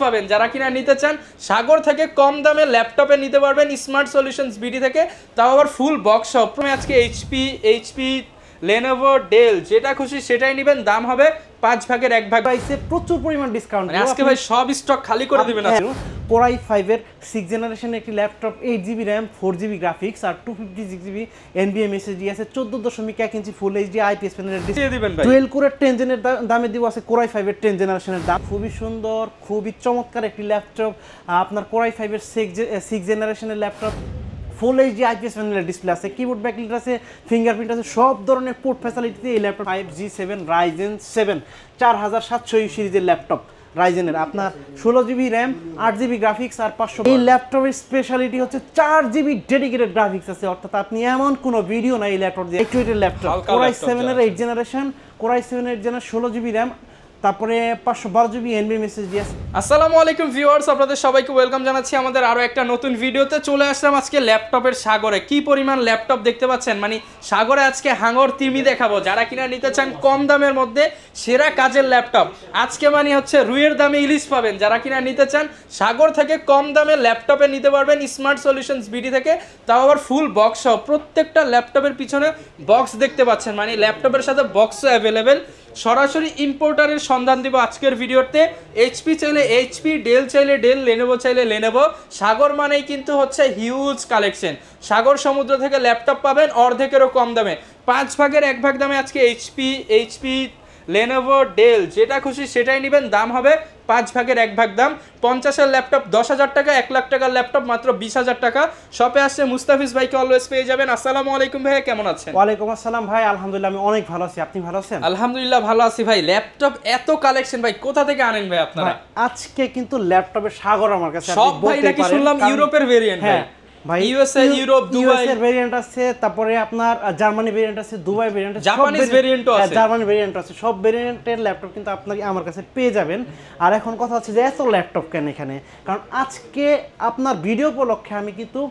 পাবেন যারা কিনা নিতে চান সাগর থেকে কম দামে ল্যাপটপে নিতে পারবেন স্মার্ট সলিউশনস বিডি থেকে, তাও আবার ফুল বক্স সহ। আজকে এইচপি Lenovo ডেল যেটা খুশি সেটাই নেবেন, দাম হবে 5 ভাগের 1 ভাগ। প্রাইসে প্রচুর পরিমাণ ডিসকাউন্ট আজকে ভাই সব স্টক খালি করে দিবেন আজকে। Core i5 এর 6th জেনারেশনের একটি laptop, 8GB RAM 4GB graphics আর 256GB NVMe SSD আছে, 14.1 ইঞ্চি ফুল এইচডি IPS প্যানেলের ডিসপ্লে দিবেন ভাই। 12 কোরের 10 জেনের দামে দিব আছে Core i5 এর 10 জেনারেশনের দাম। খুবই সুন্দর, খুবই চমৎকার একটি ল্যাপটপ। আপনার Core i5 এর 6 জেনারেশনের ল্যাপটপ, ফুল এইচডি IPS প্যানেলের ডিসপ্লে আছে, কিবোর্ড ব্যাকলিট আছে, ফিঙ্গারপ্রিন্ট আছে, সব ধরনের পোর্ট ফ্যাসিলিটিতে এই ল্যাপটপ। 5G7 Ryzen 7 4700 সিরিজের ল্যাপটপ রাইজেনের, আপনার 16GB RAM 8GB গ্রাফিক্স আর 500। এই ল্যাপটপের স্পেশালিটি হচ্ছে 4GB ডেডিকেটেড গ্রাফিক্স আছে, অর্থাৎ আপনি এমন কোনো ভিডিও নাই এই ল্যাপটপ দিয়ে। একটুইটের ল্যাপটপ Core i7 এর 8 জেনারেশন, Core i7 এর 16GB RAM, তারপরে 512GB NVMe SSD আছে। আসসালামু আলাইকুম ভিউয়ার্স, আপনাদের সবাইকে ওয়েলকাম জানাচ্ছি আমাদের আরো একটা নতুন ভিডিওতে। চলে আসলাম আজকে ল্যাপটপের সাগরে। কি পরিমাণ ল্যাপটপ দেখতে পাচ্ছেন, মানে সাগরে আজকে হাঙর তিমি দেখাবো। যারা কিনা নিতে চান কম দামের মধ্যে সেরা কাজের ল্যাপটপ, আজকে মানে হচ্ছে রুইয়ের দামে ইলিশ পাবেন। যারা কিনা নিতে চান সাগর থেকে কম দামে ল্যাপটপে নিতে পারবেন স্মার্ট সলিউশনস বিডি থেকে, তাও আবার ফুল বক্স সহ। প্রত্যেকটা ল্যাপটপের পিছনে বক্স দেখতে পাচ্ছেন, মানে ল্যাপটপের সাথে বক্সও অ্যাভেলেবেল। সরাসরি ইম্পোর্টারের সন্ধান দিব আজকের ভিডিওতে। এইচপি চাইলে এইচপি, ডেল চাইলে ডেল, লেনোভো চাইলে লেনোভো। সাগর মানেই কিন্তু হচ্ছে হিউজ কালেকশন। সাগর সমুদ্র থেকে ল্যাপটপ পাবেন অর্ধেকেরও কম দামে, 5 ভাগের 1 ভাগ দামে। আজকে এইচপি Lenovo ডেল যেটা খুশি সেটাই নেবেন, দাম হবে 5 ভাগের 1 ভাগ দাম। 50-এর ল্যাপটপ 10,000 টাকা, 1 লাখ টাকার ল্যাপটপ মাত্র 20,000 টাকা। শপে আসছে মুস্তাফিজ ভাইকে অলওয়েজ পেয়ে যাবেন। আসসালামু আলাইকুম ভাই, কেমন আছেন? ওয়ালাইকুম আসসালাম ভাই, আলহামদুলিল্লাহ আমি অনেক ভালো আছি, আপনি ভালো আছেন? আলহামদুলিল্লাহ ভালো আছি ভাই। ল্যাপটপ এত কালেকশন ভাই, কোথা থেকে আনেন ভাই আপনারা? আজকে কিন্তু ল্যাপটপের সাগর আমার কাছে। সব ভাই নাকি শুনলাম ইউরোপের ভেরিয়েন্ট ভাই। ভাই ইউএসএ, ইউরোপ, দুবাই এর ভেরিয়েন্ট আছে, তারপরে আপনার জার্মানি ভেরিয়েন্ট আছে, দুবাই ভেরিয়েন্ট আছে, জাপানিজ ভেরিয়েন্টও আছে, জার্মানি ভেরিয়েন্ট আছে। সব ভেরিয়েন্টের ল্যাপটপ কিন্তু আপনার আমার কাছে পেয়ে যাবেন। আর এখন কথা হচ্ছে যে এত ল্যাপটপ কেন এখানে, কারণ আজকে আপনার ভিডিও উপলক্ষে আমি কিন্তু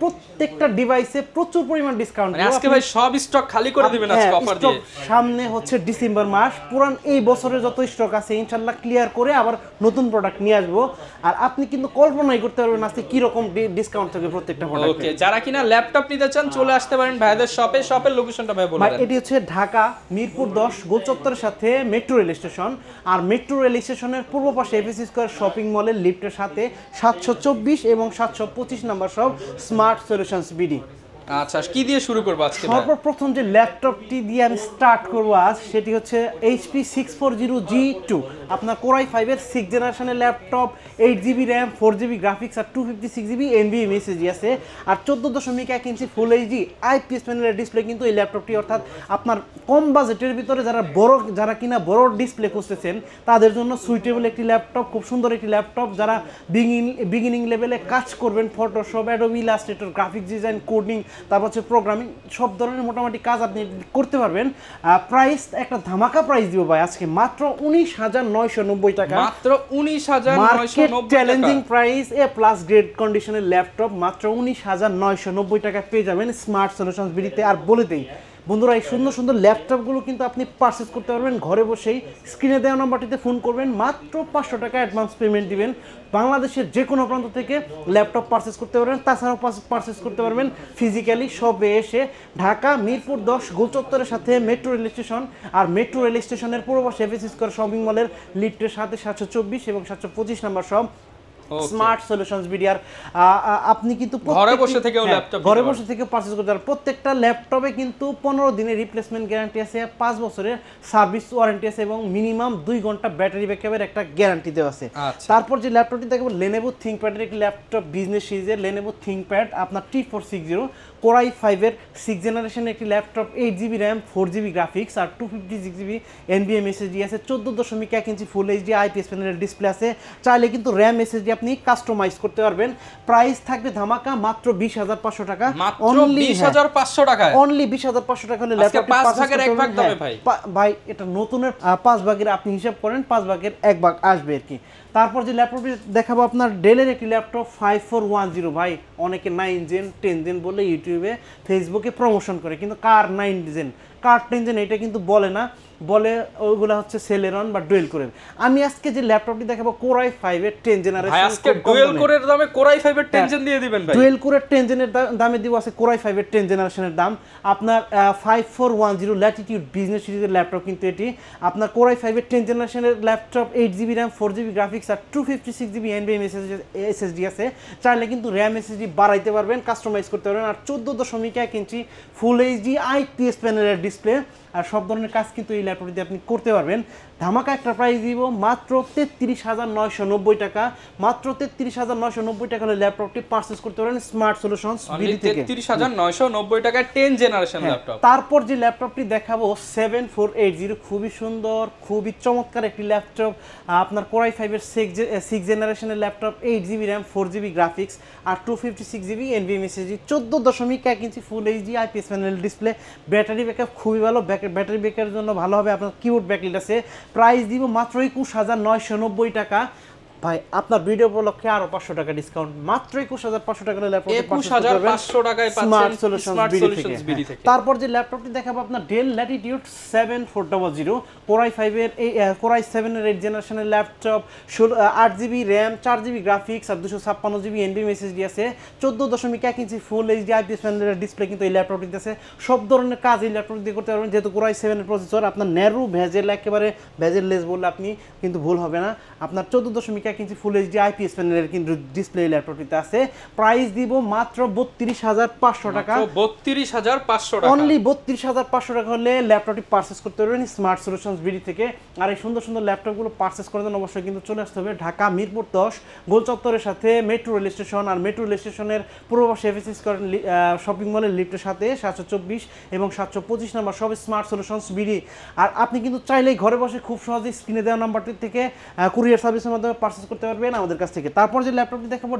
প্রত্যেকটা ডিভাইসে প্রচুর পরিমাণ ডিসকাউন্ট দিব। আজকে ভাই সব স্টক খালি করে দিবেন আজকে অফার দিয়ে। সামনে হচ্ছে ডিসেম্বর মাস, পুরান এই বছরের যত স্টক আছে ইনশাআল্লাহ ক্লিয়ার করে আবার নতুন প্রোডাক্ট নিয়ে আসবো। আর আপনি কিন্তু কল্পনাই করতে পারবেন আজকে কি রকম ডিসকাউন্ট থাকবে প্রত্যেকটা প্রোডাক্টে। ওকে, যারা কিনা ল্যাপটপ নিতে চান চলে আসতে পারেন ভাইদের শপে। শপের লোকেশনটা ভাই বলে দেন। এটি হচ্ছে ঢাকা মিরপুর 10 গোল চত্বরের সাথে মেট্রো রেল স্টেশন। আর মেট্রো রেল স্টেশনের পূর্ব পাশে এফএসি স্কয়ার শপিং মলের লিফটের সাথে 724 এবং 725 নাম্বার সব স্মার্ট সলিউশনস বিডি। আচ্ছা, কি দিয়ে শুরু করব আজকে? সর্বপ্রথম যে ল্যাপটপটি দিয়ে আমি স্টার্ট করব আজ, সেটি হচ্ছে HP 640G2, আপনার Core i5 এর 6 জেনারেশনের laptop, 8GB RAM 4GB graphics আর 256GB NVMe SSD আছে, আর 14.1 ইঞ্চি ফুল এইচডি IPS প্যানেলের ডিসপ্লে কিন্তু এই ল্যাপটপটি। অর্থাৎ আপনার কম বাজেটের ভিতরে যারা কিনা বড় ডিসপ্লে খুঁজতেছেন তাদের জন্য সুইটেবল একটি ল্যাপটপ, খুব সুন্দর একটি ল্যাপটপ। যারা বিগিনিং লেভেলে কাজ করবেন, Photoshop, Adobe Illustrator, graphics design, coding, তারপর হচ্ছে প্রোগ্রামিং, সব ধরনের মোটামুটি কাজ আপনি করতে পারবেন। প্রাইস একটা ধামাকা প্রাইস দিব ভাই আজকে, মাত্র 19,990 টাকা। মাত্র 19,990 টাকা চ্যালেঞ্জিং প্রাইস, এ প্লাস গ্রেড কন্ডিশনের ল্যাপটপ মাত্র 19,990 টাকা পেয়ে যাবেন স্মার্ট সলিউশনস বিডিতে। আর বলে দেই বন্ধুরা, এই সুন্দর সুন্দর ল্যাপটপগুলো কিন্তু আপনি পারচেস করতে পারবেন ঘরে বসেই। স্ক্রিনে দেওয়া নাম্বারটিতে ফোন করবেন, মাত্র 500 টাকা অ্যাডভান্স পেমেন্ট দিবেন। বাংলাদেশের যে কোনো প্রান্ত থেকে ল্যাপটপ পারচেস করতে পারবেন। তাছাড়াও পারচেস করতে পারবেন ফিজিক্যালি শপে এসে। ঢাকা মিরপুর 10 গোল চত্বরের সাথে মেট্রো রেল স্টেশন, আর মেট্রো রেল স্টেশনের পূর্ব পাশে এফএসি স্কয়ার শপিং মলের লিফটের সাথে 724 এবং 725 নাম্বার সব স্মার্ট সলিউশনস বিডি। আর আপনি কিন্তু ঘরে বসে থেকে পারচেজ করতে পারেন। প্রত্যেকটা ল্যাপটপে কিন্তু 15 দিনের রিপ্লেসমেন্ট গ্যারান্টি আছে, 5 বছরের সার্ভিস ওয়ারেন্টি আছে এবং মিনিমাম 2 ঘন্টা ব্যাটারি ব্যাকআপের একটা গ্যারান্টি দেওয়া আছে। তারপর যে ল্যাপটপটি দেখব Lenovo ThinkPad এর একটি ল্যাপটপ, বিজনেস সিরিজের Lenovo ThinkPad, আপনার T460 Core i5 এর 6 জেনারেশনের একটি laptop, 8GB RAM 4GB graphics আর 256GB NVMe SSD আছে, 14.1 ইঞ্চি ফুল এইচডি IPS প্যানেলের ডিসপ্লে আছে। চাইলে কিন্তু RAM SSD আপনি কাস্টমাইজ করতে পারবেন। প্রাইস থাকবে ধামাকা, মাত্র 20,500 টাকা। অনলি 20,500 টাকা, অনলি 20,500 টাকা হলে ল্যাপটপ 5 ভাগের 1 ভাগ দামে ভাই। ভাই এটা নতুনের 5 ভাগের আপনি হিসাব করেন, 5 ভাগের 1 ভাগ আসবে আর কি। তারপর যে ল্যাপটপটি দেখাবো আপনার ডেলের একটি ল্যাপটপ 5410 ভাই। অনেকে 9 জেন 10 জেন বলে ইউটিউবে ফেসবুকে প্রমোশন করে, কিন্তু কার 9 জেন কার্ট ইঞ্জিন এটা কিন্তু বলে না, বলে ওইগুলো হচ্ছে সেলেরন বা ডুয়েল কোরের। আমি আজকে যে ল্যাপটপটি দেখাবো Core i5 এর 10 জেনারেশন। ভাই আজকে ডুয়েল কোরের দামে Core i5 এর 10 জেন দিয়ে দিবেন ভাই। ডুয়েল কোরের 10 জেনের দামে দিব আছে Core i5 এর 10 জেনারেশনের দাম আপনার 5410 ল্যাটিটিউড বিজনেস সিরিজের ল্যাপটপ, কিন্তু এটি আপনার Core i5 এর 10 জেনারেশনের laptop, 8GB RAM 4GB graphics আর 256GB NVMe SSD আছে। চাইলে কিন্তু RAM SSD বাড়াইতে পারবেন, কাস্টমাইজ করতে পারবেন। আর 14.1 ইঞ্চি ফুল এইচডি IPS প্যানেলের ডিসপ্লে, আর সব ধরনের কাজ কিন্তু এই ল্যাপটপটিতে আপনি করতে পারবেন। ধামাকা একটা প্রাইস দিব মাত্র 33,990 টাকা। মাত্র 33,990 টাকা হলে ল্যাপটপটি পারচেজ করতে পারেন স্মার্ট সলিউশনস বিডি থেকে। 33,990 টাকায় 10 জেনারেশন ল্যাপটপ। তারপর যে ল্যাপটপটি দেখাবো 7480, খুবই সুন্দর, খুবই চমৎকার একটি ল্যাপটপ। আপনার Core i5 এর 6 জেনারেশনের laptop, 8GB RAM 4GB graphics আর 256GB NVMe SSD, 14.1 inch full HD IPS panel display. Battery backup খুবই ভালো, ব্যাটারি ব্যাকআপের জন্য ভালো হবে। আপনার কিবোর্ড ব্যাকলাইট আছে। প্রাইস দিব মাত্র 21,990 টাকা। ভাই আপনার ভিডিও উপলক্ষে আরো 500 টাকা ডিসকাউন্ট, মাত্র 21,500 টাকা ল্যাপটপ 21,500 টাকায় পাচ্ছেন স্মার্ট সলিউশনস বিডি থেকে। থেকে। তারপর যে ল্যাপটপটি দেখাবো আপনার ডেল ল্যাটিটিউড 7400 Core i5 এর Core i7 এর 8 জেনারেশনের laptop, 8GB RAM 4GB graphics আর 256GB NVMe SSD আছে। 14.1 ইঞ্চি ফুল এইচডি IPS প্যানেলের ডিসপ্লে কিন্তু এই ল্যাপটপটিতে আছে। সব ধরনের কাজ এই ল্যাপটপ দিয়ে করতে পারবেন, যেহেতু Core i7 এর প্রসেসর। আপনার ন্যারো ভেজেল, একেবারে ভেজেল-লেস বললে আপনি কিন্তু ভুল হবে না। আপনার 14.1 ইঞ্চি ফুল এইচডি IPS প্যানেলের কিন্তু ডিসপ্লে এই ল্যাপটপটিতে আছে। প্রাইস দিব মাত্র 32,500 টাকা। 32,500 টাকা, অনলি 32,500 টাকা হলে ল্যাপটপটি পারচেজ করতে পারবেন স্মার্ট সলিউশনস বিডি থেকে। আর এই সুন্দর সুন্দর ল্যাপটপগুলো পারচেজ করার জন্য অবশ্যই কিন্তু চলে আসতে হবে ঢাকা মিরপুর 10 গোল চত্বরের সাথে মেট্রো রেল স্টেশন, আর মেট্রো রেল স্টেশনের পূর্ব পাশে এফএসএস শপিং মলের লিফটের সাথে 724 এবং 725 নাম্বার, সব স্মার্ট সলিউশনস বিডি। আর আপনি কিন্তু চাইলেই ঘরে বসে খুব সহজেই স্ক্রিনে দেওয়া নাম্বারটি থেকে কুরিয়ার সার্ভিসের মাধ্যমে পারচেজ করতে পারবেন আমাদের কাছ থেকে। তারপর যে ল্যাপটপটি দেখাবো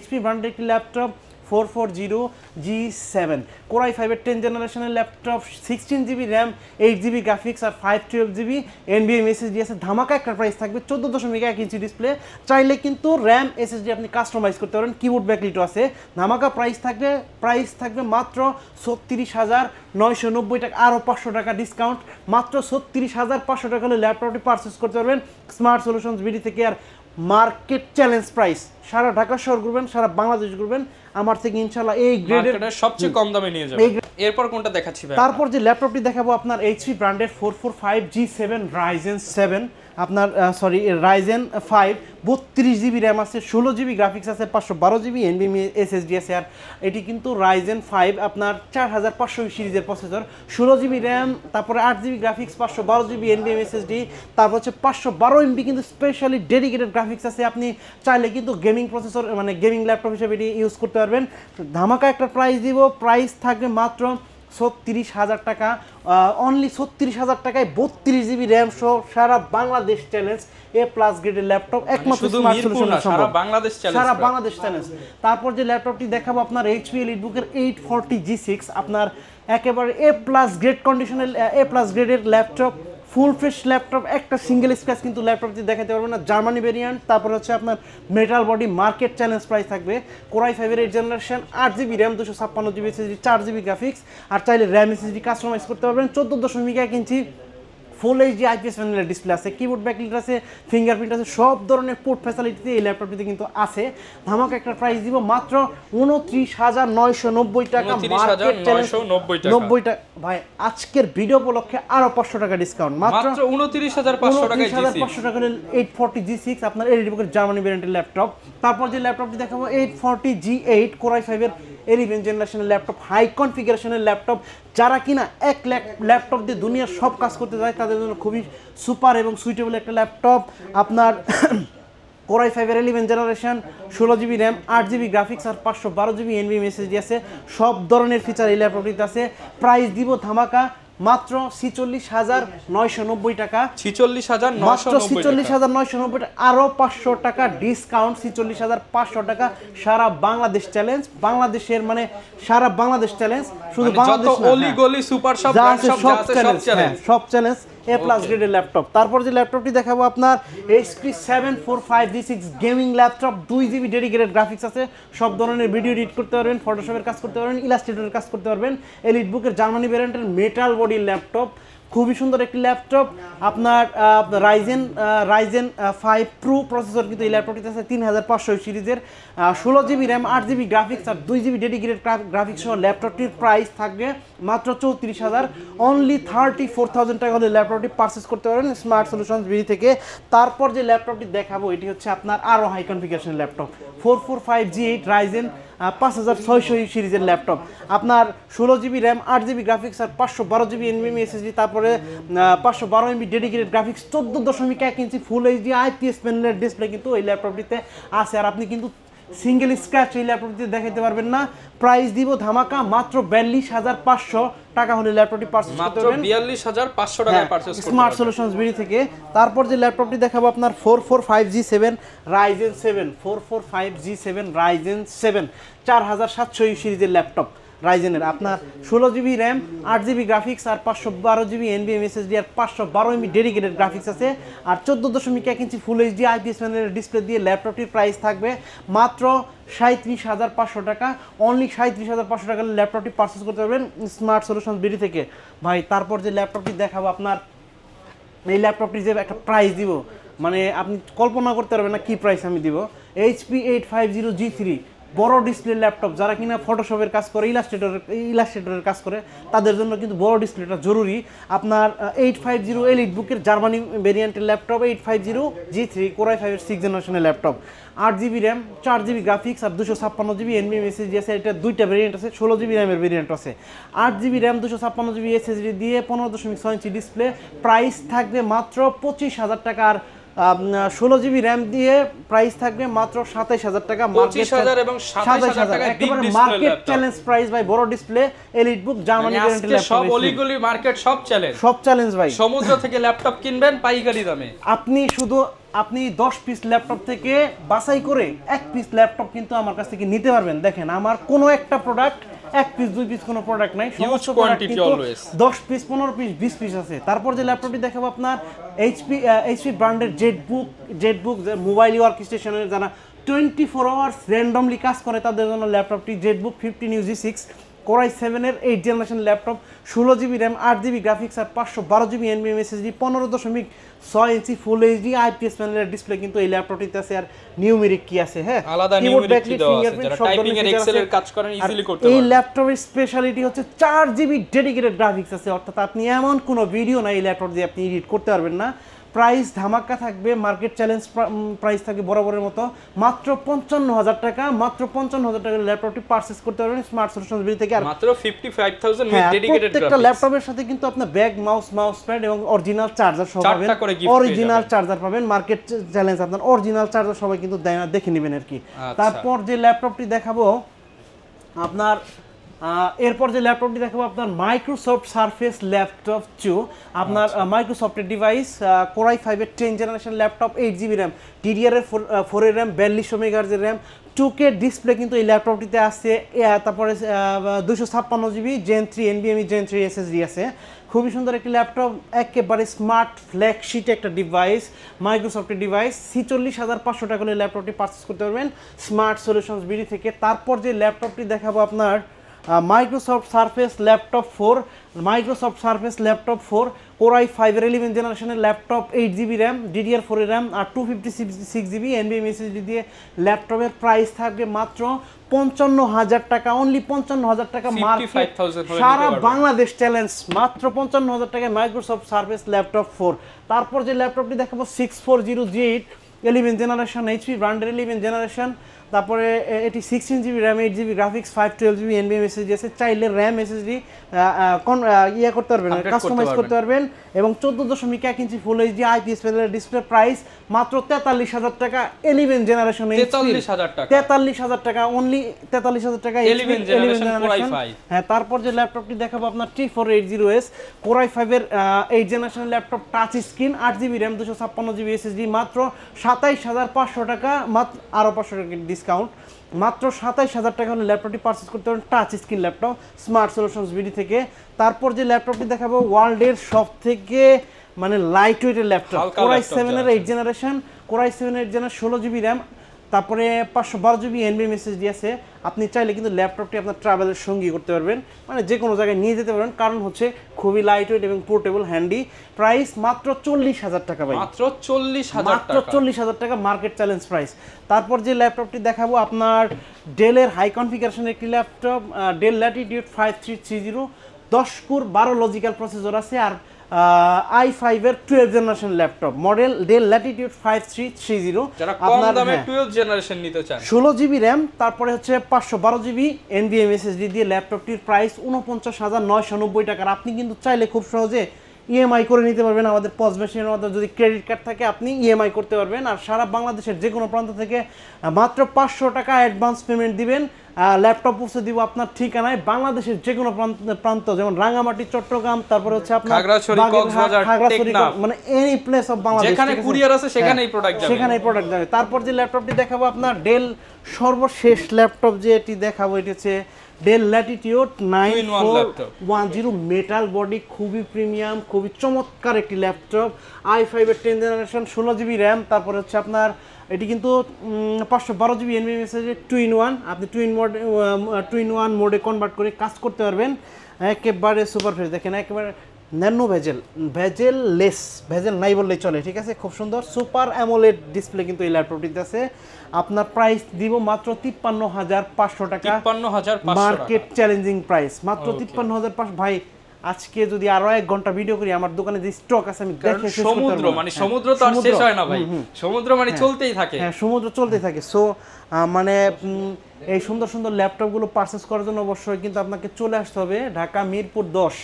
HP ব্র্যান্ডের একটি ল্যাপটপ 440G7 Core i5 এর 10 জেনারেশনের laptop, 16GB RAM 8GB graphics আর 512GB NVMe SSD আছে। ধামাকা একটা প্রাইস থাকবে, 14.1 ইঞ্চি ডিসপ্লে। চাইলে কিন্তু RAM SSD আপনি কাস্টমাইজ করতে পারেন, কিবোর্ড ব্যাকলাইটও আছে। ধামাকা প্রাইস থাকবে মাত্র 36,990 টাকা, আরও 500 টাকা ডিসকাউন্ট। মাত্র 36,500 টাকা হলে ল্যাপটপটি পারচেস করতে পারবেন স্মার্ট সলিউশনস বিডি থেকে। আর মার্কেট চ্যালেঞ্জ প্রাইস, সারা ঢাকা শহর ঘুরবেন, সারা বাংলাদেশ ঘুরবেন, আমার থেকে ইনশাআল্লাহ এই গ্রেডের সবচেয়ে কম দামে নিয়ে যাবেন। এরপর কোনটা দেখাচ্ছি ভাই? তারপর যে ল্যাপটপটি দেখাবো আপনার HP ব্র্যান্ডের 445G7 Ryzen 7 আপনার Ryzen 5 32GB RAM আছে, 16GB গ্রাফিক্স আছে, 512GB NVMe SSD আছে। আর এটি কিন্তু Ryzen 5 আপনার 4500 সিরিজের প্রসেসর, 16GB RAM, তারপরে 8GB graphics, 512GB NVMe SSD, তারপর হচ্ছে 512MB কিন্তু স্পেশালি ডেডিকেটেড গ্রাফিক্স আছে। আপনি চাইলে কিন্তু গেমিং প্রসেসর মানে গেমিং ল্যাপটপ হিসেবে এটি ইউজ করতে পারবেন। ধামাকা একটা প্রাইস দিব, প্রাইস থাকবে মাত্র 36,000 টাকা। অনলি 36,000 টাকায় 32GB RAM সহ সারা বাংলাদেশ চ্যালেঞ্জ A+ গ্রেডের ল্যাপটপ, একমাত্র স্মার্ট সলিউশন সারা বাংলাদেশ চ্যালেঞ্জ। তারপর যে ল্যাপটপটি দেখাবো আপনার HP EliteBook 840G6 আপনার একেবারে A+ গ্রেড কন্ডিশনের A+ গ্রেডের ল্যাপটপ, ফুল ফ্রেশ ল্যাপটপ, একটা সিঙ্গেল স্ক্র্যাচ কিন্তু ল্যাপটপটি দেখাতে পারবেন না, জার্মানি ভেরিয়েন্ট। তারপর হচ্ছে আপনার metal body, market challenge price থাকবে। Core i5 এর 8 generation, 8GB RAM 256GB SSD 4GB graphics, আর চাইলে RAM SSD কাস্টমাইজ করতে পারবেন। 14.1 ইঞ্চি ফুল এইচডি IPS প্যানেলের ডিসপ্লে আছে, কিবোর্ড ব্যাকলাইট আছে, ফিঙ্গারপ্রিন্ট আছে, সব ধরনের পোর্ট ফ্যাসিলিটিতে এই ল্যাপটপটিতে কিন্তু আছে। ধামাকা একটা প্রাইস দিব মাত্র 29,990 টাকা, মার্কেট চ্যালেঞ্জ 90 টাকা। ভাই আজকের ভিডিও উপলক্ষে আরো 500 টাকা ডিসকাউন্ট, মাত্র 29,500 টাকায় 29,500 টাকা 840G6 আপনার EliteBook এর জার্মানি ভেরিয়েন্টের ল্যাপটপ। তারপর যে ল্যাপটপটি দেখাবো 840G8 Core i5 এর 11 জেনারেশনের ল্যাপটপ, হাই কনফিগারেশনের ল্যাপটপ। যারা কিনা 1 লাখ ল্যাপটপ দিয়ে দুনিয়ার সব কাজ করতে যায় তাদের জন্য খুবই সুপার এবং সুইটেবল একটা ল্যাপটপ। আপনার Core i5 এর 11 generation, 16GB RAM 8GB graphics আর 512GB NVMe SSD আছে। সব ধরনের ফিচার এই ল্যাপটপটিতে আছে। প্রাইস দিব ধামাকা মাত্র 46,990 টাকা, 46,990 টাকা, আরো 500 টাকা ডিসকাউন্ট, 46,500 টাকা। সারা বাংলাদেশ চ্যালেঞ্জ, বাংলাদেশের মানে সারা বাংলাদেশ চ্যালেঞ্জ, শুধু বাংলাদেশ না, অলি গলি সুপার শপ সব চ্যালেঞ্জ A+ গ্রেডের ল্যাপটপ। তারপর যে ল্যাপটপটি দেখাবো আপনার HP 745G6 gaming laptop, 2GB dedicated graphics আছে, সব ধরনের ভিডিও এডিট করতে পারবেন, ফটোশপের কাজ করতে পারবেন, ইলাস্ট্রেটরের কাজ করতে পারবেন। এলিট বুকের জার্মানি ভ্যারিয়েন্টের মেটাল বডির ল্যাপটপ, খুবই সুন্দর একটি ল্যাপটপ। আপনার রাইজেন 5 প্রো প্রসেসর কিন্তু এই ল্যাপটপটিতে আছে, 3500 সিরিজের, 16GB র্যাম, 8GB গ্রাফিক্স আর 2GB ডেডিকেটেড গ্রাফিক্স সহ ল্যাপটপটির প্রাইস থাকবে মাত্র 34,000, অনলি 34,000 টাকা হলে ল্যাপটপটি পারচেস করতে পারেন স্মার্ট সলিউশনস বিডি থেকে। তারপর যে ল্যাপটপটি দেখাবো এটি হচ্ছে আপনার আরও high configuration laptop, 445G8 Ryzen 5600 সিরিজের ল্যাপটপ, আপনার 16GB র্যাম, 8GB গ্রাফিক্স আর 512GB NVMe SSD, তারপরে 512MB dedicated graphics, 14.1 inch full HD IPS প্যানেলের ডিসপ্লে কিন্তু এই ল্যাপটপটিতে আছে। আর আপনি কিন্তু সিঙ্গেল স্ক্র্যাচ এই ল্যাপটপটিতে দেখাতে পারবেন না। প্রাইস দিব ধামাকা মাত্র 42,500 টাকা হলে ল্যাপটপটি পারচেজ করতে পারবেন, 42,500 টাকায় পারচেজ করতে স্মার্ট সলিউশনস বিডি থেকে। তারপর যে ল্যাপটপটি দেখাবো আপনার 445G7 রাইজেন 7, 445G7 রাইজেন 7 4700 সিরিজের ল্যাপটপ রাইজেনের, আপনার 16GB র্যাম, 8GB গ্রাফিক্স আর 512GB NVMe SSD আর 512MB ডেডিকেটেড গ্রাফিক্স আছে, আর 14.1 ইঞ্চি ফুল এইচডি IPS প্যানেলের ডিসপ্লে দিয়ে ল্যাপটপটির প্রাইস থাকবে মাত্র 37,500 টাকা, অনলি 37,500 টাকার ল্যাপটপটি পারচেস করতে পারবেন স্মার্ট সলিউশনস বিডি থেকে। ভাই তারপর যে ল্যাপটপটি দেখাবো আপনার, এই ল্যাপটপটির যে একটা প্রাইস দিব মানে আপনি কল্পনা করতে পারবেন না কি প্রাইস আমি দিব। HP 850G3 বড় ডিসপ্লে ল্যাপটপ, যারা কিনা ফটোশপের কাজ করে, ইলাস্ট্রেটরের কাজ করে, তাদের জন্য কিন্তু বড় ডিসপ্লেটা জরুরি। আপনার 850 এলিট বুকের জার্মানি ভেরিয়েন্টের ল্যাপটপ, 850G3 Core i5 এর 6th জেনারেশনের laptop, 8GB RAM, 4GB graphics আর 256GB NVMe SSD আছে। এটা দুইটা ভেরিয়েন্ট আছে, 16GB র্যামের ভেরিয়েন্ট আছে। 8GB র্যাম, 256GB SSD দিয়ে 15.6 ইঞ্চি ডিসপ্লে, প্রাইস থাকবে মাত্র 25,000 টাকা। আর 16GB র্যাম দিয়ে প্রাইস থাকবে মাত্র 27,000 টাকা, 25,000 এবং 27,000 টাকা একেবারে মার্কেট চ্যালেঞ্জ প্রাইস ভাই। বড় ডিসপ্লে এলিট বুক জার্মানি ভেরিয়েন্টের ল্যাপটপ, সব অলিগলি মার্কেট সব চ্যালেঞ্জ ভাই। সমুদ্র থেকে ল্যাপটপ কিনবেন পাইকারি দামে, আপনি 10 পিস ল্যাপটপ থেকে বাছাই করে 1 পিস ল্যাপটপ কিন্তু আমার কাছ থেকে নিতে পারবেন। দেখেন আমার কোনো একটা প্রোডাক্ট 1 পিস 2 পিস কোনো প্রোডাক্ট নাই, সমস্ত প্রোডাক্ট কিন্তু 10 পিস 15 পিস 20 পিস আছে। তারপর যে ল্যাপটপটি দেখাবো আপনার এইচপি ব্র্যান্ডের জেটবুক মোবাইল ওয়ার্ক স্টেশনের যারা 24 আওয়ার্স র্যান্ডমলি কাজ করে তাদের জন্য ল্যাপটপটি জেটবুক 15UG6 Core i7 এর 8th generation laptop, 16GB RAM, 8GB graphics আর 512GB NVMe SSD, 15.6 inch full HD IPS প্যানেলের ডিসপ্লে কিন্তু এই ল্যাপটপটিতে আছে। আর নিউমেরিক কি আছে, হ্যাঁ আলাদা নিউমেরিক কি দেওয়া আছে, যারা টাইপিং এর এক্সেল এর কাজ করেন ইজিলি করতে পারবেন। এই ল্যাপটপের স্পেশালিটি হচ্ছে 4GB ডেডিকেটেড গ্রাফিক্স আছে, অর্থাৎ আপনি এমন কোনো ভিডিও না এই ল্যাপটপ দিয়ে আপনি এডিট করতে পারবেন না। প্রাইস ধামাকা থাকবে, মার্কেট চ্যালেঞ্জ প্রাইস থাকবে বরাবরের মতো, মাত্র 55,000 টাকা, মাত্র 55,000 টাকার ল্যাপটপটি পারচেজ করতে পারবেন স্মার্ট সলিউশনস বিডি থেকে। আর মাত্র 55,000 উইথ ডেডিকেটেড প্রত্যেকটা ল্যাপটপের সাথে কিন্তু আপনার ব্যাগ, মাউস প্যাড এবং অরিজিনাল চার্জার সহ পাবেন, অরিজিনাল চার্জার পাবেন। মার্কেট চ্যালেঞ্জ আপনার অরিজিনাল চার্জার সবাই কিন্তু দেখে নেবেন আর কি। তারপর যে ল্যাপটপটি দেখাবো আপনার, এরপর যে ল্যাপটপটি দেখাবো আপনার মাইক্রোসফট সারফেস ল্যাপটপ 2, আপনার মাইক্রোসফটের ডিভাইস, Core i5 এর 10th generation laptop, 8GB RAM, DDR4 এর র্যাম, 4200 MHz এর র্যাম, 2K ডিসপ্লে কিন্তু এই ল্যাপটপটিতে আছে। তারপরে 256GB Gen 3 NVMe Gen 3 SSD আছে। খুবই সুন্দর একটি ল্যাপটপ, একেবারে স্মার্ট ফ্ল্যাগশিপ একটা ডিভাইস, মাইক্রোসফটের ডিভাইস। 46,500 টাকা হলে ল্যাপটপটি পারচেজ করতে পারবেন স্মার্ট সলিউশনস বিডি থেকে। তারপর যে ল্যাপটপটি দেখাবো আপনার Microsoft surface laptop 4, Microsoft surface laptop 4 Core i5 এর 11th জেনারেশনের ল্যাপটপ, 8GB র্যাম, DDR4 এর র্যাম আর 256GB NVMe SSD দিয়ে ল্যাপটপের প্রাইস থাকবে মাত্র 55,000 টাকা, অনলি 55,000 টাকা, মার্কেট সারা বাংলাদেশ চ্যালেঞ্জ, মাত্র 55,000 টাকায় মাইক্রোসফট সারফেস ল্যাপটপ 4। তারপর যে ল্যাপটপটি দেখাবো 640G8 11th জেনারেশন HP ব্র্যান্ডের 11th জেনারেশন, তারপরে এটি 16GB RAM, 8GB graphics, 512GB NVMe SSD আছে। চাইলে র্যাম SSD করতে পারবেন, কাস্টমাইজ করতে পারবেন। এবং 14.1 ইঞ্চি ফুল এইচডি IPS প্যানেলের ডিসপ্লে, প্রাইস মাত্র 43,000 টাকা, 11th জেনারেশন 43,000 টাকা, অনলি 43,000 টাকা 11th জেনারেশন। হ্যাঁ, তারপর যে ল্যাপটপটি দেখাবো আপনার T480S Core i5 এর 8th generation laptop, touch screen, 8GB RAM, 256GB SSD, মাত্র 27,500 টাকা, মাত্র আরও 500 টাকা ডিসকাউন্ট, মাত্র 27,000 টাকা হলে ল্যাপটপটি পারচেজ করতে পারেন touch screen laptop smart solutions BD থেকে। তারপর যে ল্যাপটপটি দেখাবো ওয়ার্ল্ডের সব থেকে মানে লাইট ওয়েটের ল্যাপটপ হালকা কোরাই laptop 7 এর যারা 8 জেনারেশন, কোরাই 7 এর 16 জিবি র্যাম, তারপরে 512 জিবি এনবিএম এসএসডি আছে। আপনি চাইলে কিন্তু ল্যাপটপটি আপনার ট্রাভেলের সঙ্গী করতে পারবেন, মানে যে কোনো জায়গায় নিয়ে যেতে পারবেন, কারণ হচ্ছে খুবই লাইট ওয়েট এবং পোর্টেবল হ্যান্ডি। প্রাইস মাত্র 40,000 টাকা ভাই, মাত্র 40,000 মাত্র টাকা। 40,000 টাকা মার্কেট চ্যালেঞ্জ প্রাইস। তারপর যে ল্যাপটপটি দেখাবো আপনার ডেলের হাই কনফিগারেশনের একটি laptop, del Latitude 5330, 10 core 12 logical processor আছে, আর i5 এর 12 generation laptop, model del Latitude 5330। যারা কম দামে 12 জেনারেশন নিতে চান, 16 জিবি র্যাম, তারপরে হচ্ছে 512 জিবি এনবিএম এসএসডি দিয়ে ল্যাপটপটির প্রাইস 49,990 টাকা। আর আপনি কিন্তু চাইলে খুব সহজে ইএমআই করে নিতে পারবেন, আমাদের পজ মেশিনের মাধ্যমে যদি ক্রেডিট কার্ড থাকে আপনি ইএমআই করতে পারবেন। আর সারা বাংলাদেশের যে কোনো প্রান্ত থেকে মাত্র 500 টাকা অ্যাডভান্স পেমেন্ট দিবেন, ল্যাপটপ পৌঁছে দিব আপনার ঠিকানায়। বাংলাদেশের যে কোনো প্রান্ত, যেমন রাঙ্গামাটি, চট্টগ্রাম, তারপরে হচ্ছে আপনার খাগড়াছড়ি, কক্সবাজার, টেকনাফ, মানে এনি প্লেস অফ বাংলাদেশ, যেখানে কুরিয়ার আছে সেখানেই প্রোডাক্ট যাবে, সেখানেই প্রোডাক্ট যাবে। তারপর যে ল্যাপটপটি দেখাবো আপনার ডেল সর্বশেষ ল্যাপটপ যে এটি দেখাবো, এটি হচ্ছে ডেল ল্যাটিটিউড 9410 মেটাল বডি, খুবই প্রিমিয়াম, খুবই চমৎকার একটি ল্যাপটপ। i5 এর 10 জেনারেশন, 16 জিবি র্যাম, তারপরে হচ্ছে আপনার এটি কিন্তু 512 জিবি এনভিএম এসএসডি 2-in-1, আপনি 2-in-1 মোডে কনভার্ট করে কাজ করতে পারবেন। একেবারে সুপার ফ্রেশ, দেখেন একেবারে ন্যানো ভেজেল নাই বললেই চলে, ঠিক আছে। খুব সুন্দর সুপার অ্যামোলেড ডিসপ্লে কিন্তু এই ল্যাপটপটিতে আছে। আপনার প্রাইস দিব মাত্র 53,500 টাকা, 53,500 মার্কেট চ্যালেঞ্জিং প্রাইস, মাত্র 53,500। ভাই আজকে যদি আরো 1 ঘন্টা ভিডিও করি, আমার দোকানে যে স্টক আছে আমি দেখে শেষ করতে পারবো সমুদ্র, না। মানে সমুদ্র তো আর শেষ হয় না ভাই, সমুদ্র মানে চলতেই থাকে। হ্যাঁ, সমুদ্র চলতেই থাকে। সো মানে এই সুন্দর সুন্দর ল্যাপটপগুলো পারচেস করার জন্য অবশ্যই কিন্তু আপনাকে চলে আসতে হবে ঢাকা মিরপুর 10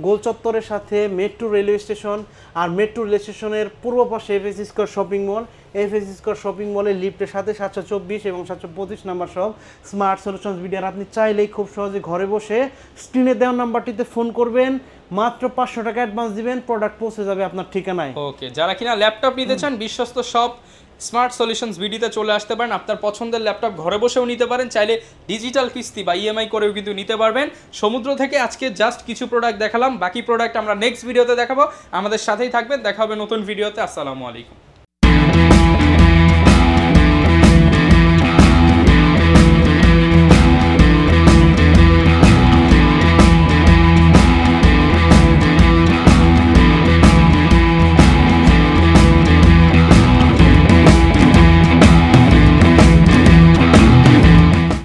গোল চত্বরের সাথে মেট্রো রেলওয়ে স্টেশন, আর মেট্রো রেলওয়ে স্টেশনের পূর্ব পাশে FS square shopping mall, FS square shopping মলের লিফটের সাথে 724 এবং 725 নাম্বার সব স্মার্ট সলিউশনস বিডিআর। আপনি চাইলেই খুব সহজে ঘরে বসে স্ক্রিনে দেওয়া নাম্বারটিতে ফোন করবেন, মাত্র 500 টাকা অ্যাডভান্স দিবেন, প্রোডাক্ট পৌঁছে যাবে আপনার ঠিকানায়। ওকে, যারা কিনা ল্যাপটপ নিতে চান, বিশ্বস্ত সব স্মার্ট সলিউশনস বিডিতে চলে আসতে পারেন। আপনার পছন্দের ল্যাপটপ ঘরে বসেও নিতে পারেন, চাইলে ডিজিটাল কিস্তি বা ইএমআই করেও কিন্তু নিতে পারবেন। সমুদ্র থেকে আজকে জাস্ট কিছু প্রোডাক্ট দেখালাম, বাকি প্রোডাক্ট আমরা নেক্সট ভিডিওতে দেখাবো। আমাদের সাথেই থাকবেন, দেখা হবে নতুন ভিডিওতে। আসসালামু আলাইকুম।